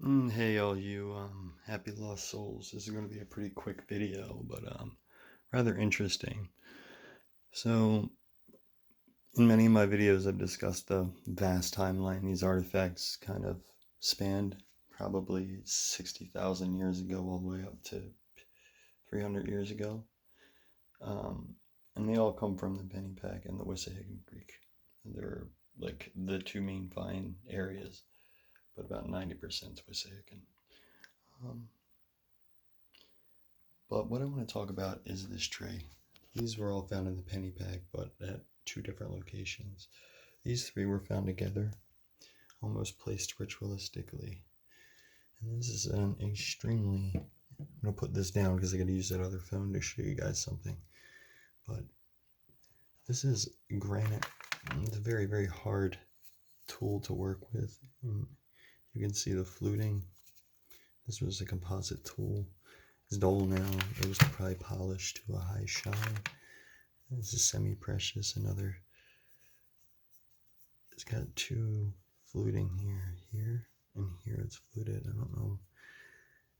Hey all you happy lost souls. This is going to be a pretty quick video, but rather interesting. So, in many of my videos I've discussed the vast timeline these artifacts kind of spanned, probably 60,000 years ago all the way up to 300 years ago. And they all come from the Pennypack and the Wissahickon Creek. They're like the two main find areas, but about 90% Wissahickon. But what I want to talk about is this tray. These were all found in the Pennypack, but at two different locations. These three were found together, almost placed ritualistically. And this is an extremely... I'm going to put this down because I got to use that other phone to show you guys something. But this is granite. It's a very, very hard tool to work with. You can see the fluting. This was a composite tool. It's dull now. It was probably polished to a high shine. This is semi-precious. Another. It's got two fluting here, and here it's fluted. I don't know.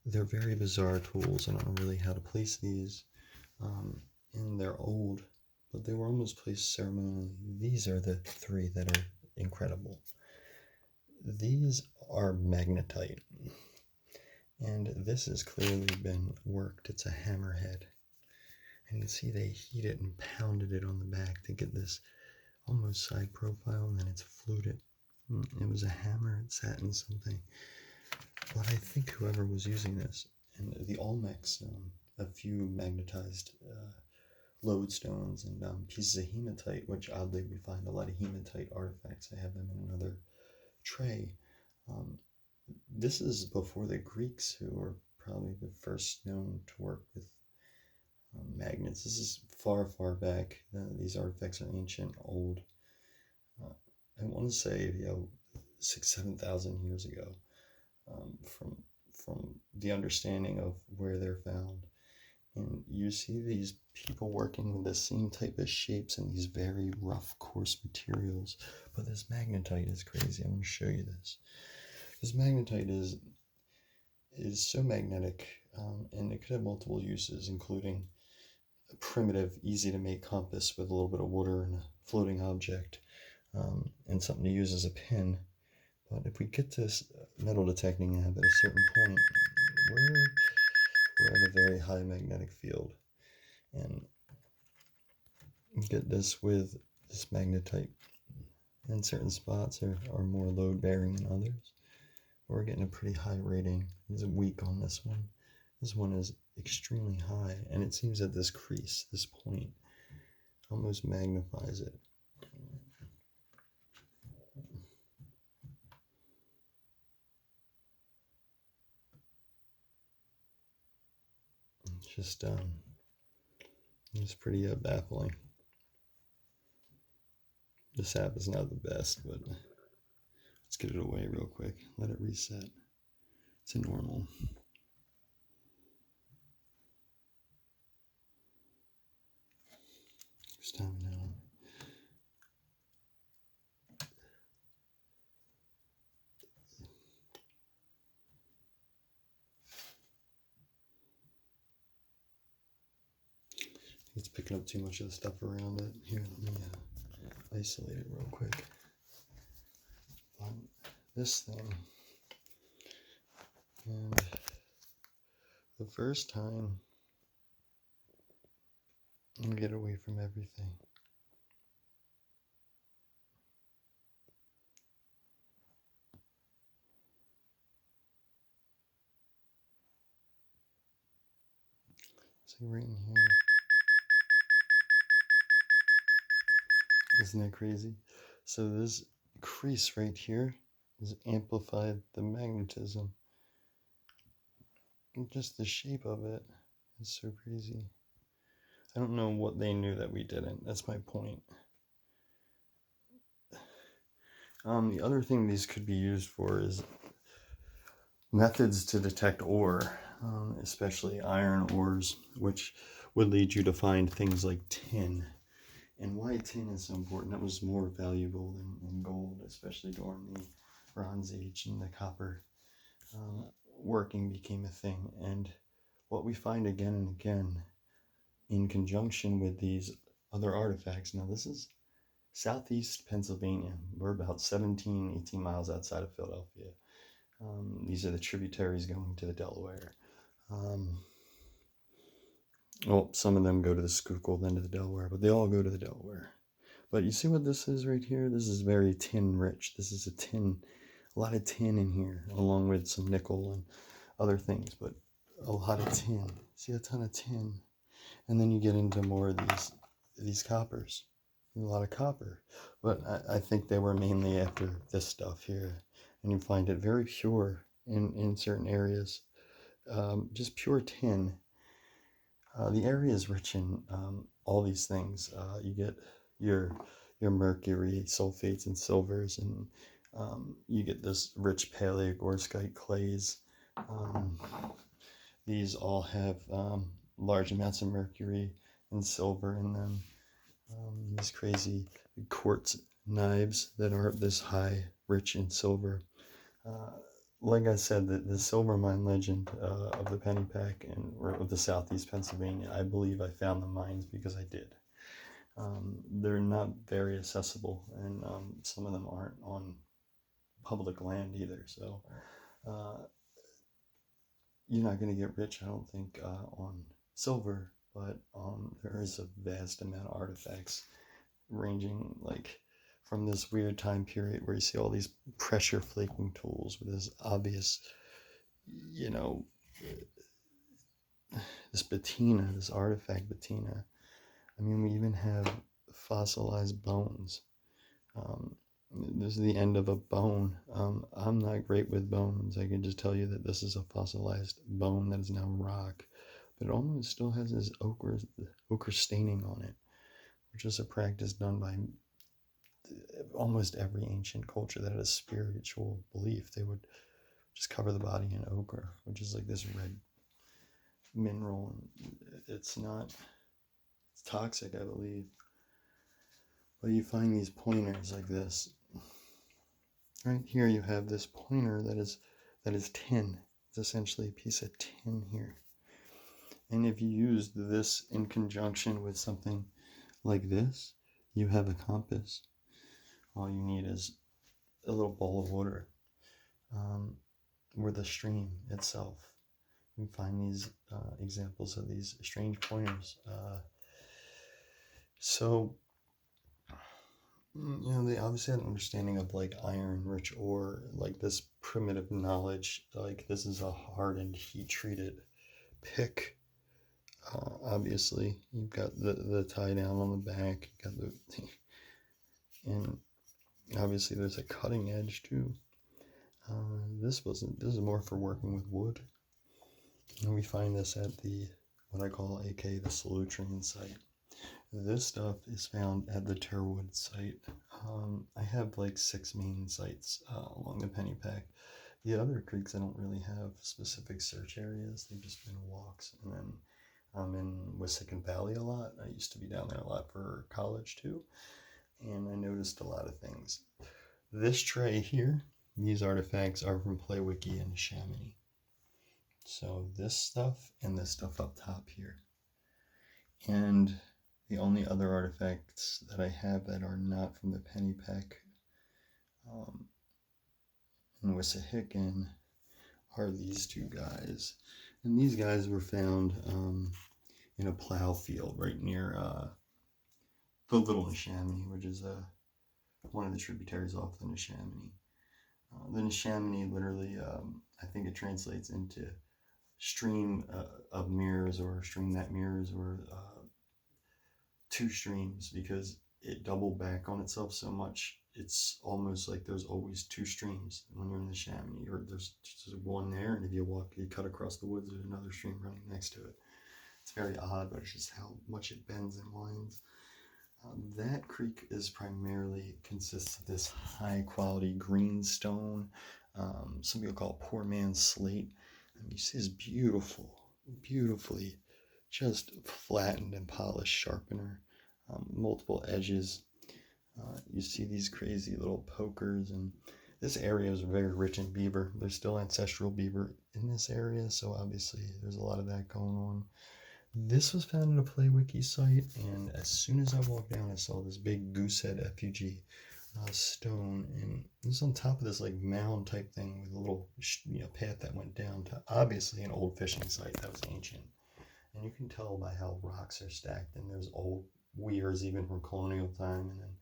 They're very bizarre tools. I don't know really how to place these. And they're old, but they were almost placed ceremonially. These are the three that are incredible. These are magnetite. And this has clearly been worked. It's a hammerhead. And you can see they heat it and pounded it on the back to get this almost side profile, and then it's fluted. It was a hammer. It sat in something. But I think whoever was using this, and the Olmecs, a few magnetized lodestones and pieces of hematite, which oddly we find a lot of hematite artifacts. I have them in another tray. This is before the Greeks, who were probably the first known to work with magnets. This is far, far back. These artifacts are ancient, old. I want to say, 7,000 years ago. From the understanding of where they're found, and you see these people working with the same type of shapes and these very rough, coarse materials. But this magnetite is crazy. I'm going to show you this. This magnetite is so magnetic, and it could have multiple uses, including a primitive, easy to make compass with a little bit of water and a floating object, and something to use as a pin. But if we get this metal detecting app at a certain point, we're at a very high magnetic field, and get this with this magnetite. And certain spots are more load bearing than others. We're getting a pretty high rating. It's weak on this one. This one is extremely high, and it seems that this crease, this point, almost magnifies it. It's pretty baffling. This app is not the best, but let's get it away real quick. Let it reset. It's a normal. It's time now. It's picking up too much of the stuff around it. Here, let me isolate it real quick. This thing, and the first time you get away from everything. See right in here. Isn't that crazy? So this crease right here has amplified the magnetism. And just the shape of it is so crazy. I don't know what they knew that we didn't. That's my point. The other thing these could be used for is methods to detect ore, especially iron ores, which would lead you to find things like tin. And why tin is so important, that was more valuable than gold, especially during the Bronze Age and the copper woodworking became a thing. And what we find again and again in conjunction with these other artifacts, now this is southeast Pennsylvania. We're about 17, 18 miles outside of Philadelphia. These are the tributaries going to the Delaware. Well, some of them go to the Schuylkill, then to the Delaware, but they all go to the Delaware. But you see what this is right here? This is very tin rich. This is a lot of tin in here, along with some nickel and other things, but a lot of tin. See a ton of tin. And then you get into more of these coppers. A lot of copper. But I think they were mainly after this stuff here. And you find it very pure in certain areas. Just pure tin. The area is rich in all these things. You get your mercury, sulfates, and silvers, and you get this rich paleogorskite clays. These all have large amounts of mercury and silver in them. These crazy quartz knives that are this high, rich in silver. Like I said, the silver mine legend of the Pennypack and of the southeast Pennsylvania, I believe I found the mines because I did. They're not very accessible, and some of them aren't on public land either. So you're not going to get rich, I don't think, on silver, but there is a vast amount of artifacts ranging like from this weird time period where you see all these pressure flaking tools with this obvious, this patina, this artifact patina. I mean, we even have fossilized bones. This is the end of a bone. I'm not great with bones. I can just tell you that this is a fossilized bone that is now rock, but it almost still has this ochre staining on it, which is a practice done by almost every ancient culture that had a spiritual belief. They would just cover the body in ochre, which is like this red mineral. It's toxic, I believe. But you find these pointers like this. Right here you have this pointer that is tin. It's essentially a piece of tin here. And if you use this in conjunction with something like this, you have a compass. All you need is a little bowl of water, or the stream itself. You find these examples of these strange pointers. So, they obviously had an understanding of like iron-rich ore, like this primitive knowledge, like this is a hardened, heat-treated pick. Obviously, you've got the tie down on the back, you got and obviously there's a cutting edge too. This is more for working with wood. And we find this at what I call aka the Salutrian site. This stuff is found at the Terwood site. I have like 6 main sites along the Pennypack. The other creeks I don't really have specific search areas. They've just been walks. And then I'm in Wissahickon Valley a lot. I used to be down there a lot for college too. And I noticed a lot of things. This tray here, these artifacts are from Playwiki and Chamonix. So this stuff and this stuff up top here. And the only other artifacts that I have that are not from the Pennypack in Wissahickon are these two guys. And these guys were found in a plow field right near the Little Neshaminy, which is one of the tributaries off the Neshaminy. The Neshaminy literally, I think it translates into stream of mirrors, or stream that mirrors, or two streams, because it doubled back on itself so much. It's almost like there's always two streams when you're in the Chamonix, or there's just one there, and if you cut across the woods, there's another stream running next to it. It's very odd, but it's just how much it bends and winds. That creek consists of this high quality green stone. Some people call it poor man's slate. And you see this beautifully just flattened and polished sharpener, multiple edges. You see these crazy little pokers, and This area is very rich in beaver. There's still ancestral beaver in this area, so obviously there's a lot of that going on. This was found at a PlayWiki site, and as soon as I walked down, I saw this big goosehead effigy stone, and it was on top of this like mound type thing with a little path that went down to obviously an old fishing site that was ancient. And you can tell by how rocks are stacked, and there's old weirs even from colonial time, and then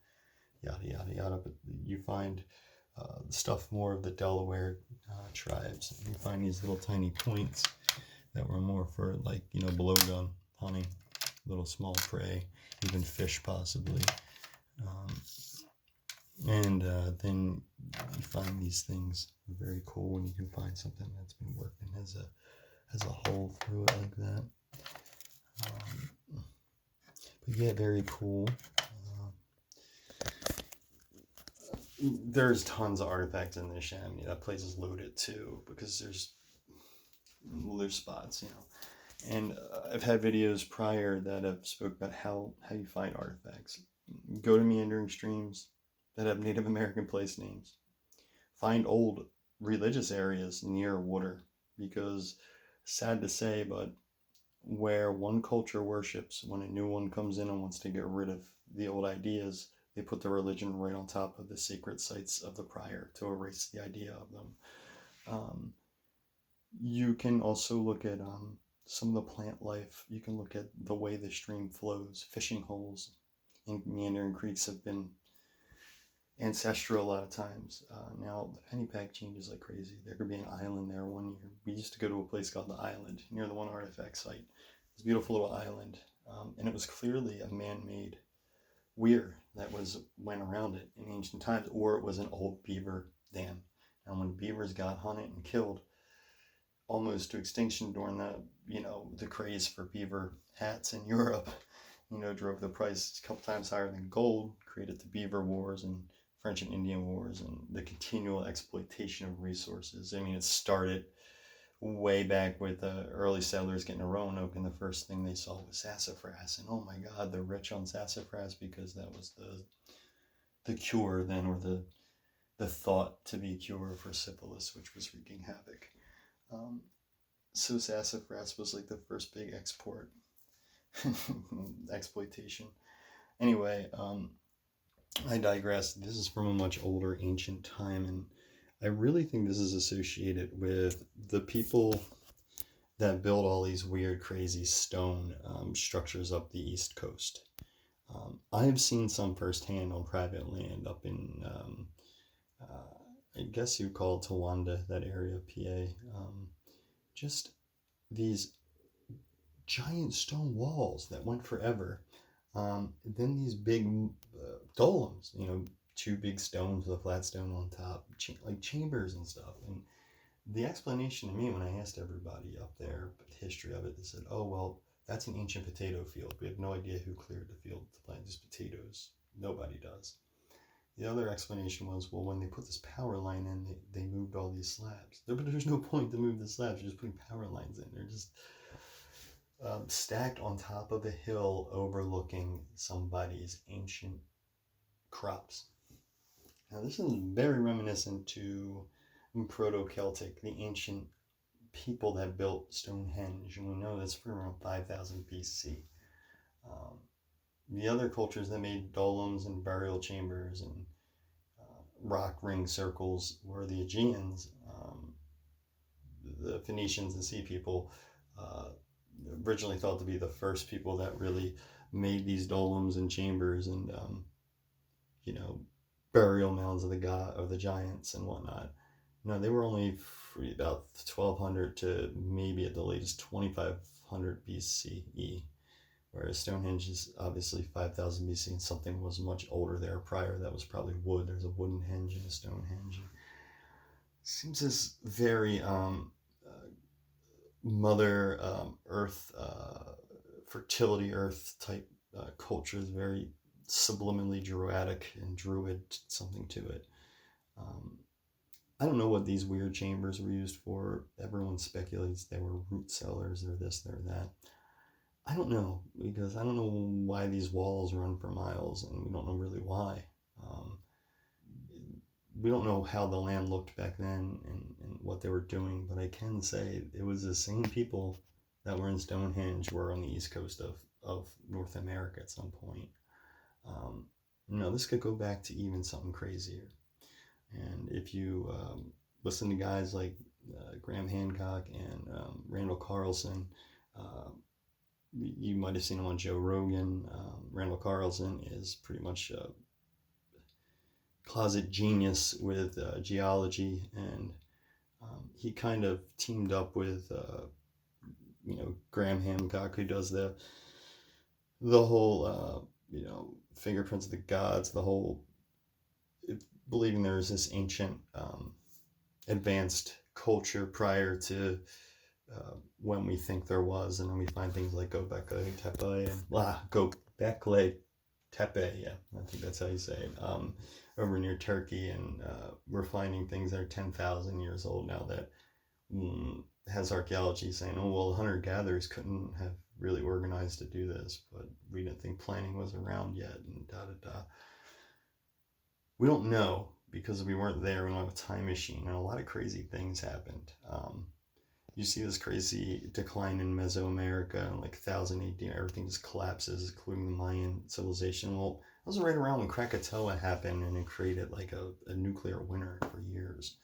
yada yada yada. But you find stuff more of the Delaware tribes. You find these little tiny points that were more for like blowgun hunting, little small prey, even fish possibly. And then you find these things very cool when you can find something that's been working as a hole through it like that. But yeah, very cool. There's tons of artifacts in this Chamonix. That place is loaded too because there's spots, And I've had videos prior that have spoke about how you find artifacts. Go to meandering streams that have Native American place names. Find old religious areas near water, because sad to say, but where one culture worships, when a new one comes in and wants to get rid of the old ideas, they put the religion right on top of the sacred sites of the prior to erase the idea of them. You can also look at some of the plant life. You can look at the way the stream flows. Fishing holes in meandering creeks have been ancestral a lot of times. Now the pennypack changes like crazy. There could be an island there one year. We used to go to a place called the Island near the one artifact site. It's a beautiful little island, and it was clearly a man-made weir that went around it in ancient times, or it was an old beaver dam. And when beavers got hunted and killed almost to extinction during the craze for beaver hats in Europe, drove the price a couple times higher than gold, created the beaver wars and French and Indian wars and the continual exploitation of resources. I mean, it started way back with the early settlers getting to Roanoke, and the first thing they saw was sassafras, and oh my God, they're rich on sassafras because that was the cure then, or the thought to be a cure for syphilis, which was wreaking havoc. So sassafras was like the first big export exploitation. Anyway, I digress. This is from a much older ancient time, and I really think this is associated with the people that build all these weird, crazy stone structures up the East Coast. I have seen some firsthand on private land up in, I guess you'd call it Towanda, that area of PA. Just these giant stone walls that went forever. Then these big dolems, 2 big stones with a flat stone on top, like chambers and stuff. And the explanation to me when I asked everybody up there the history of it, they said, oh, well, that's an ancient potato field. We have no idea who cleared the field to plant these potatoes. Nobody does. The other explanation was, well, when they put this power line in, they moved all these slabs. But there's no point to move the slabs. You're just putting power lines in. They're just stacked on top of a hill overlooking somebody's ancient crops. Now, this is very reminiscent to Proto-Celtic, the ancient people that built Stonehenge, and we know that's from around 5000 BC. The other cultures that made dolems and burial chambers and rock ring circles were the Aegeans, the Phoenicians and Sea people, originally thought to be the first people that really made these dolems and chambers and burial mounds of the giants and whatnot. No, they were only about 1200 to maybe at the latest 2500 BCE, whereas Stonehenge is obviously 5000 BC, and something was much older there prior. That was probably wood. There's a wooden henge and a Stonehenge. It seems this very Mother Earth, fertility Earth type culture is very subliminally druidic and druid something to it. I don't know what these weird chambers were used for. Everyone speculates they were root cellars or this, or that. I don't know, because I don't know why these walls run for miles, and we don't know really why. we don't know how the land looked back then and what they were doing, but I can say it was the same people that were in Stonehenge were on the east coast of North America at some point. This could go back to even something crazier. And if you listen to guys like Graham Hancock and Randall Carlson, you might have seen him on Joe Rogan. Randall Carlson is pretty much a closet genius with geology, and he kind of teamed up with Graham Hancock, who does the whole fingerprints of the gods, the whole believing there's this ancient advanced culture prior to when we think there was, and then we find things like Göbekli Tepe and Göbekli Tepe, yeah, I think that's how you say it, over near Turkey, and we're finding things that are 10,000 years old now that has archaeology saying, oh well, hunter-gatherers couldn't have really organized to do this, but we didn't think planning was around yet, and we don't know because we weren't there. We don't have a time machine, and a lot of crazy things happened. You see this crazy decline in Mesoamerica in like 1000 AD. Everything just collapses, including the Mayan civilization. Well, that was right around when Krakatoa happened, and it created like a nuclear winter for years.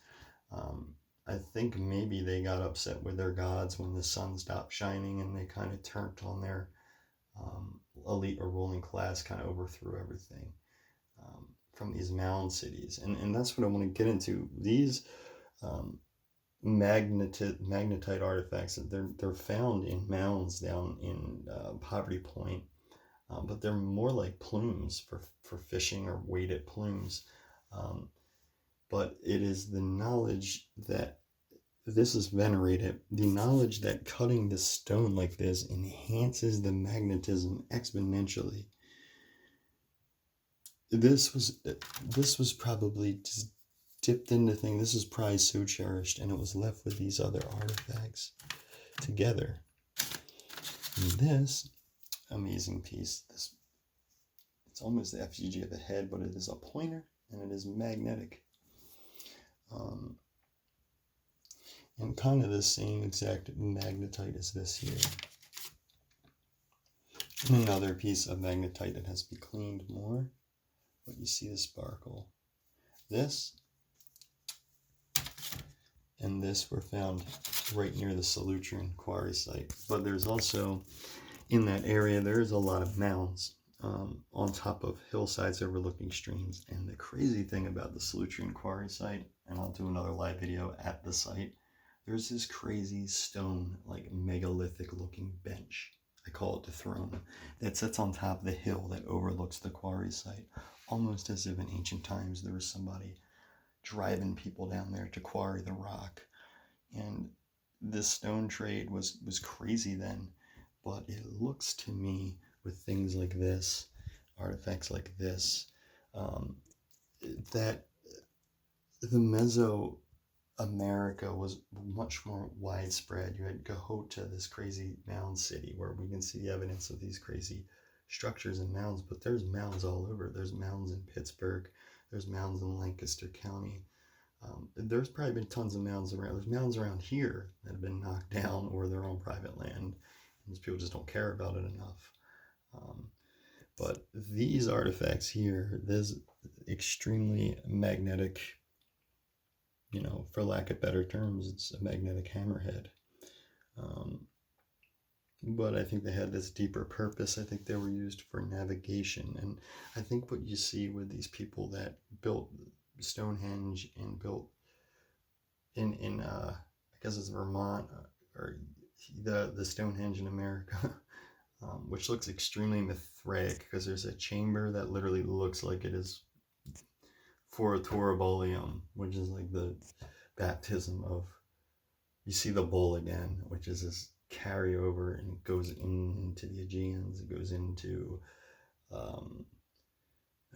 I think maybe they got upset with their gods when the sun stopped shining, and they kind of turned on their elite or ruling class, kind of overthrew everything from these mound cities. And that's what I want to get into. These magnetite artifacts, they're found in mounds down in Poverty Point, but they're more like plumes for fishing, or weighted plumes. But it is the knowledge that this is venerated, the knowledge that cutting this stone like this enhances the magnetism exponentially. This was probably just dipped into thing. This is probably so cherished, and it was left with these other artifacts together. And this amazing piece, it's almost the effigy of a head, but it is a pointer, and it is magnetic. And kind of the same exact magnetite as this here. And another piece of magnetite that has to be cleaned more, but you see the sparkle. This and this were found right near the Solutrean quarry site. But there's also, in that area, there's a lot of mounds on top of hillsides overlooking streams. And the crazy thing about the Solutrean quarry site, and I'll do another live video at the site, there's this crazy stone, like megalithic looking bench, I call it the throne, that sits on top of the hill that overlooks the quarry site, almost as if in ancient times there was somebody driving people down there to quarry the rock. And this stone trade was crazy then, but it looks to me, with things like this, artifacts like this, that the Mesoamerica was much more widespread. You had Gahota, this crazy mound city, where we can see the evidence of these crazy structures and mounds, but there's mounds all over. There's mounds in Pittsburgh, there's mounds in Lancaster County. There's probably been tons of mounds around. There's mounds around here that have been knocked down, or they're on private land, and these people just don't care about it enough. But these artifacts here, this extremely magnetic, for lack of better terms, it's a magnetic hammerhead. But I think they had this deeper purpose. I think they were used for navigation. And I think what you see with these people that built Stonehenge and built in I guess it's Vermont, or the Stonehenge in America, which looks extremely Mithraic, because there's a chamber that literally looks like it is for a Torabolium, which is like the baptism of, you see the bull again, which is this carryover, and it goes into the Aegeans, it goes into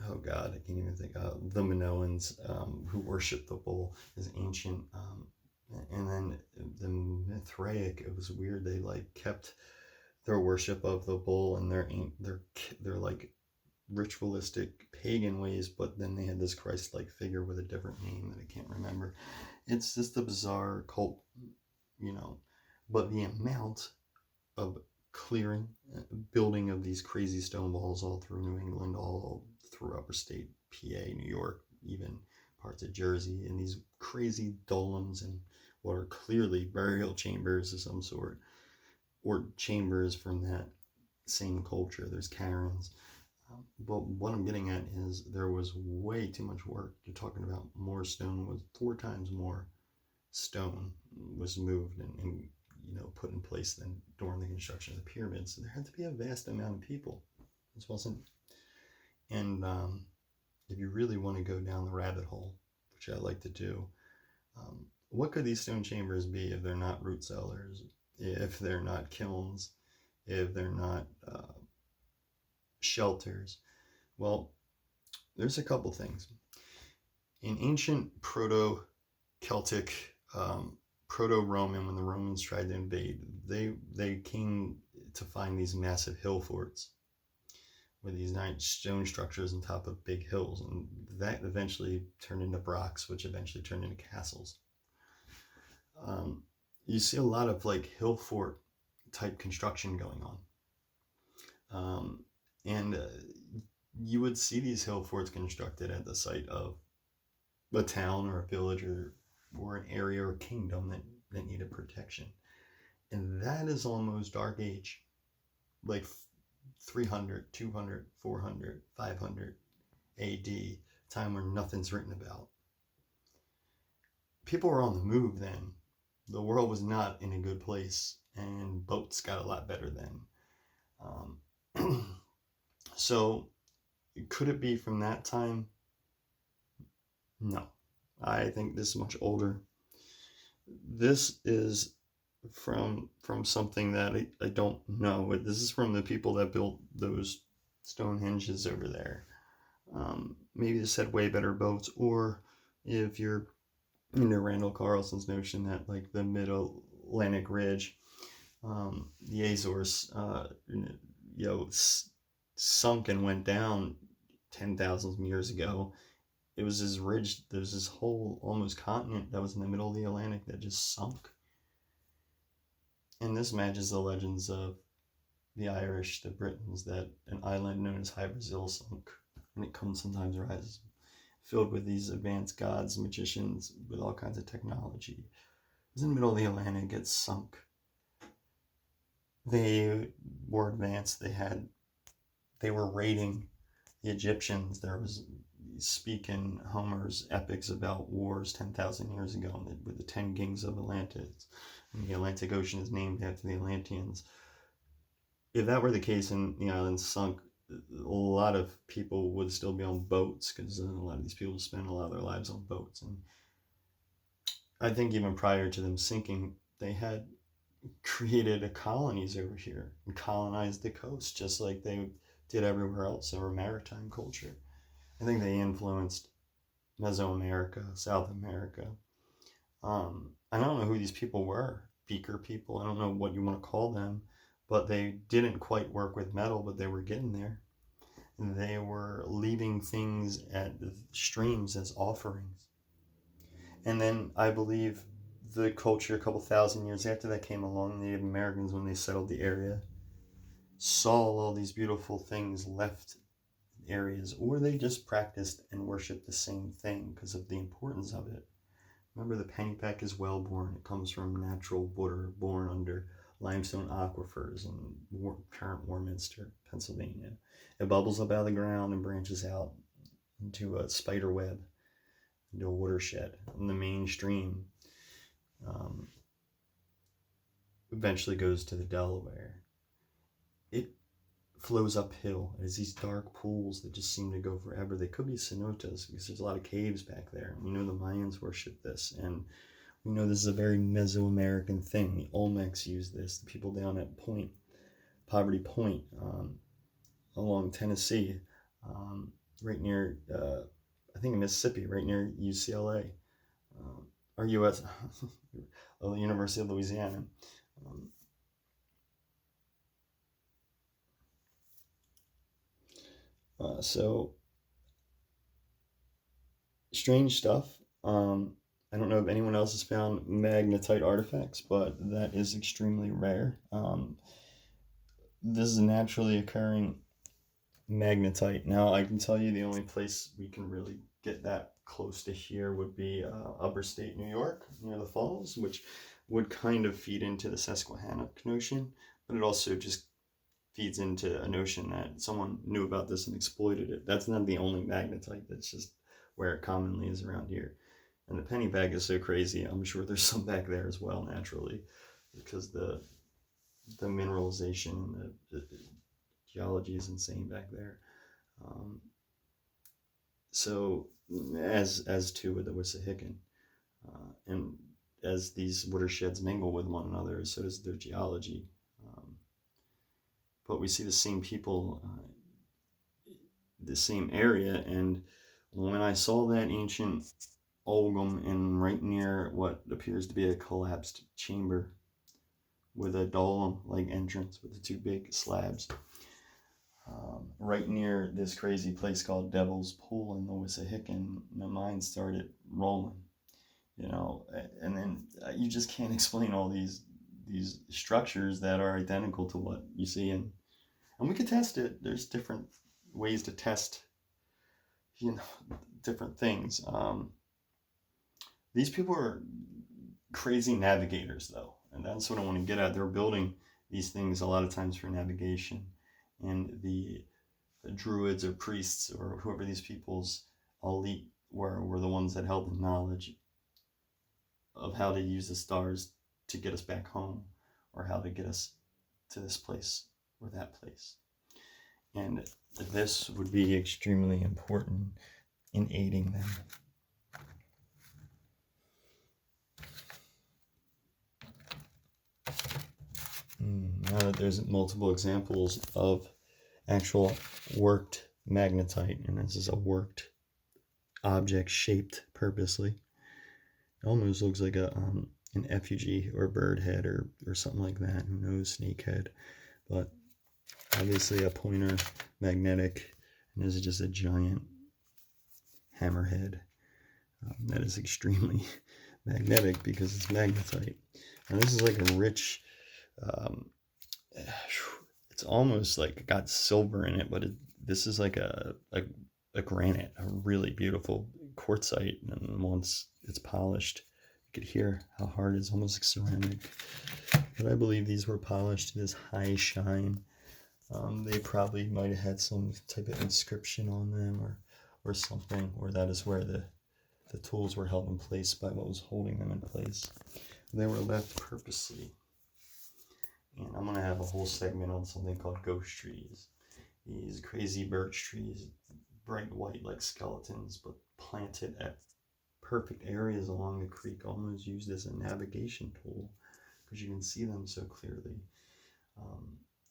oh god, I can't even think, the Minoans, who worship the bull, is ancient, and then the Mithraic, it was weird, they like kept their worship of the bull, and they're like ritualistic pagan ways, but then they had this Christ-like figure with a different name that I can't remember. It's just a bizarre cult, you know. But the amount of clearing, building of these crazy stone walls all through New England, all through upper state PA, New York, even parts of Jersey, and these crazy dolmens and what are clearly burial chambers of some sort, or chambers from that same culture. There's cairns. But what I'm getting at is there was way too much work. You're talking about more stone, was 4 times more stone was moved and put in place than during the construction of the pyramids. So there had to be a vast amount of people. This wasn't. And if you really want to go down the rabbit hole, which I like to do, what could these stone chambers be if they're not root cellars, if they're not kilns, if they're not shelters? Well, there's a couple things. In ancient proto-Celtic, proto-Roman, when the Romans tried to invade, they came to find these massive hill forts with these giant stone structures on top of big hills, and that eventually turned into brocks, which eventually turned into castles. You see a lot of like hill fort type construction going on, and you would see these hill forts constructed at the site of a town or a village or an area or kingdom that needed protection. And that is almost Dark Age, like 300, 200, 400, 500 AD, time where nothing's written about. People were on the move then. The world was not in a good place, and boats got a lot better then. So could it be from that time? No. I think this is much older. This is from something that I don't know. This is from the people that built those Stonehenges over there. Maybe this had way better boats, or if you're into Randall Carlson's notion that like the Mid-Atlantic Ridge, the Azores, sunk and went down 10,000 years ago. It was this ridge, there's this whole almost continent that was in the middle of the Atlantic that just sunk. And this matches the legends of the Irish, the Britons, that an island known as High Brazil sunk, and it comes sometimes rises, filled with these advanced gods, magicians, with all kinds of technology. It was in the middle of the Atlantic, it sunk. They were advanced, they were raiding the Egyptians. There was speaking Homer's epics about wars 10,000 years ago with the 10 kings of Atlantis. And the Atlantic Ocean is named after the Atlanteans. If that were the case and the island sunk, a lot of people would still be on boats, because a lot of these people spend a lot of their lives on boats. And I think even prior to them sinking, they had created colonies over here and colonized the coast, just like they did everywhere else in our maritime culture. I think they influenced Mesoamerica, South America. I don't know who these people were, beaker people. I don't know what you want to call them, but they didn't quite work with metal, but they were getting there. And they were leaving things at the streams as offerings. And then I believe the culture a couple thousand years after that came along, Native Americans, when they settled the area, saw all these beautiful things left areas, or they just practiced and worshiped the same thing because of the importance of it. Remember, the pennypack is well-born. It comes from natural water born under limestone aquifers in current Warminster, Pennsylvania. It bubbles up out of the ground and branches out into a spider web, into a watershed. And the main stream eventually goes to the Delaware. It flows uphill as these dark pools that just seem to go forever. They could be cenotes because there's a lot of caves back there. We know the Mayans worship this, and we know this is a very Mesoamerican thing. The Olmecs use this. The people down at Poverty Point, along Tennessee, right near, I think Mississippi, right near UCLA, or US, the University of Louisiana. So strange stuff. I don't know if anyone else has found magnetite artifacts, but that is extremely rare. This is a naturally occurring magnetite. Now, I can tell you the only place we can really get that close to here would be upper state New York, near the falls, which would kind of feed into the Susquehanna notion, but it also just feeds into a notion that someone knew about this and exploited it. That's not the only magnetite, that's just where it commonly is around here. And the penny bag is so crazy, I'm sure there's some back there as well, naturally, because the mineralization and the geology is insane back there. So as to with the Wissahickon, and as these watersheds mingle with one another, so does their geology. But we see the same people, the same area, and when I saw that ancient Olgum in right near what appears to be a collapsed chamber with a dolem-like entrance with the two big slabs, right near this crazy place called Devil's Pool in the Wissahickon, my mind started rolling, and then you just can't explain all these structures that are identical to what you see and we could test it. There's different ways to test, different things. These people are crazy navigators, though, and that's what I want to get at. They're building these things a lot of times for navigation, and the druids or priests or whoever these people's elite were the ones that held the knowledge of how to use the stars to get us back home, or how to get us to this place or that place. And this would be extremely important in aiding them. Now that there's multiple examples of actual worked magnetite, and this is a worked object shaped purposely, it almost looks like an effigy or bird head or something like that. Who knows, snake head, but obviously a pointer magnetic, and this is just a giant hammerhead that is extremely magnetic because it's magnetite. And this is like a rich, it's almost like got silver in it, but this is like a granite, a really beautiful quartzite, and once it's polished, you could hear how hard it is, almost like ceramic. But I believe these were polished to this high shine. They probably might have had some type of inscription on them or something, or that is where the tools were held in place by what was holding them in place. They were left purposely. And I'm going to have a whole segment on something called ghost trees. These crazy birch trees, bright white like skeletons, but planted at perfect areas along the creek, almost used as a navigation tool because you can see them so clearly.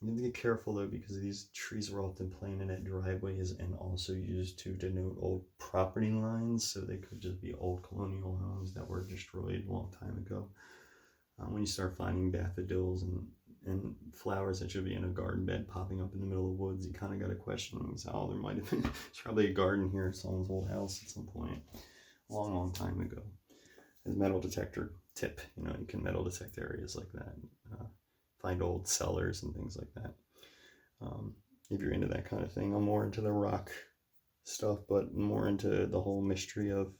You have to get careful though, because these trees were often planted at driveways and also used to denote old property lines, so they could just be old colonial homes that were destroyed a long time ago. When you start finding daffodils and flowers that should be in a garden bed popping up in the middle of the woods, you kind of got to question how there might have been there's probably a garden here at someone's old house at some point a long time ago. As a metal detector tip, you can metal detect areas like that. Find old cellars and things like that. If you're into that kind of thing. I'm more into the rock stuff, but more into the whole mystery of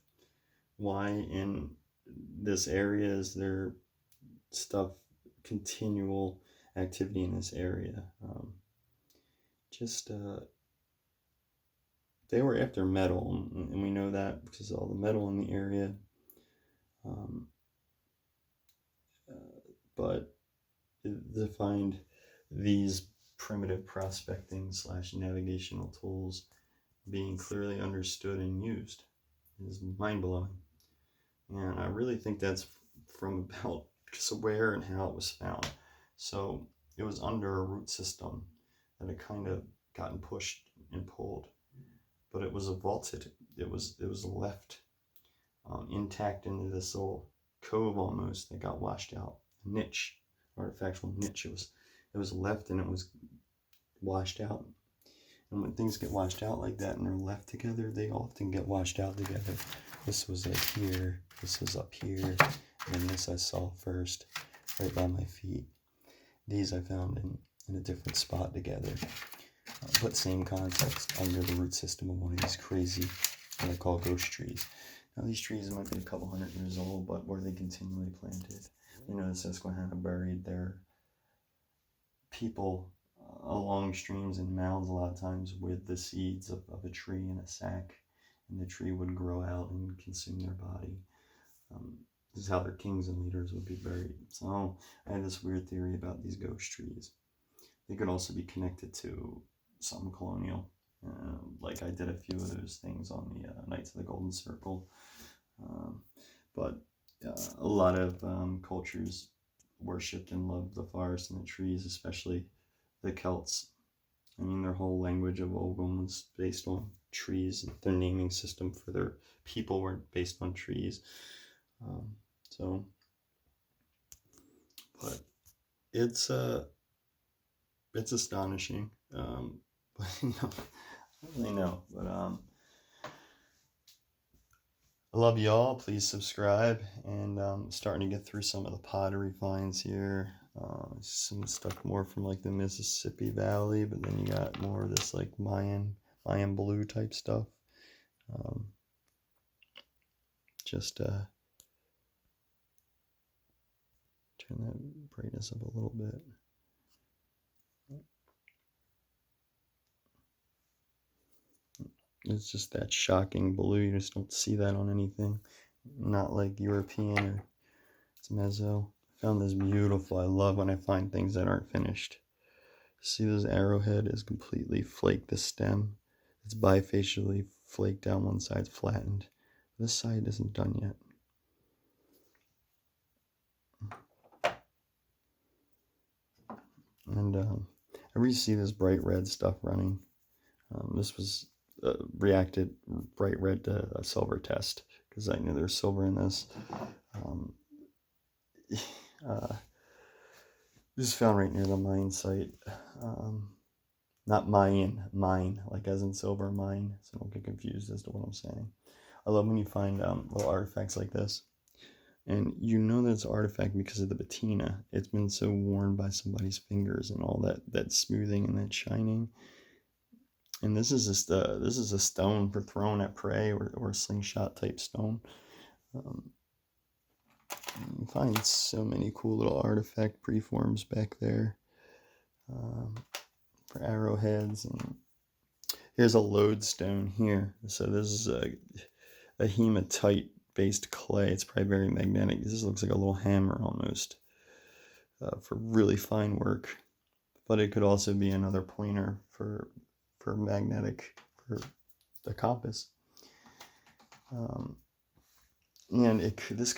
why in this area is there continual activity in this area. They were after metal, and we know that because of all the metal in the area. But to find these primitive prospecting / navigational tools being clearly understood and used is mind-blowing. And I really think that's from about just where and how it was found. So it was under a root system that had kind of gotten pushed and pulled, but it was vaulted. It was left intact into this little cove almost that got washed out. Niche, artifactual niche. It was left and it was washed out, And when things get washed out like that and they're left together, they often get washed out together. This was like here, this was up here, and this I saw first, right by my feet. These I found in a different spot together. But same context, under the root system of one of these crazy, what I call ghost trees. Now these trees might be a couple hundred years old, but were they continually planted? We know the Susquehanna buried their people along streams and mounds a lot of times with the seeds of a tree in a sack, and the tree would grow out and consume their body. This is how their kings and leaders would be buried. So I had this weird theory about these ghost trees. They could also be connected to something colonial. Like I did a few of those things on the Knights of the Golden Circle. But a lot of cultures worshipped and loved the forest and the trees, especially the Celts. I mean, their whole language of Ogham was based on trees. Their naming system for their people were based on trees. But it's astonishing. But I don't really know. But I love y'all. Please subscribe. And starting to get through some of the pottery finds here. Some stuff more from like the Mississippi Valley, but then you got more of this like Mayan blue type stuff. Turn that brightness up a little bit. It's just that shocking blue. You just don't see that on anything. Not like European or it's mezzo. I found this beautiful. I love when I find things that aren't finished. See, this arrowhead is completely flaked. The stem, it's bifacially flaked down. One side's flattened. This side isn't done yet. And I really see this bright red stuff running. This was reacted bright red to a silver test because I knew there's silver in this. This is found right near the mine site. Not mine, like as in silver mine, so don't get confused as to what I'm saying. I love when you find little artifacts like this. And you know that it's an artifact because of the patina. It's been so worn by somebody's fingers and all that smoothing and that shining. And this is just this is a stone for throwing at prey or a slingshot type stone. You find so many cool little artifact preforms back there for arrowheads. And here's a lodestone here. So this is a hematite based clay. It's probably very magnetic. This looks like a little hammer almost for really fine work. But it could also be another pointer for magnetic, for the compass. And this could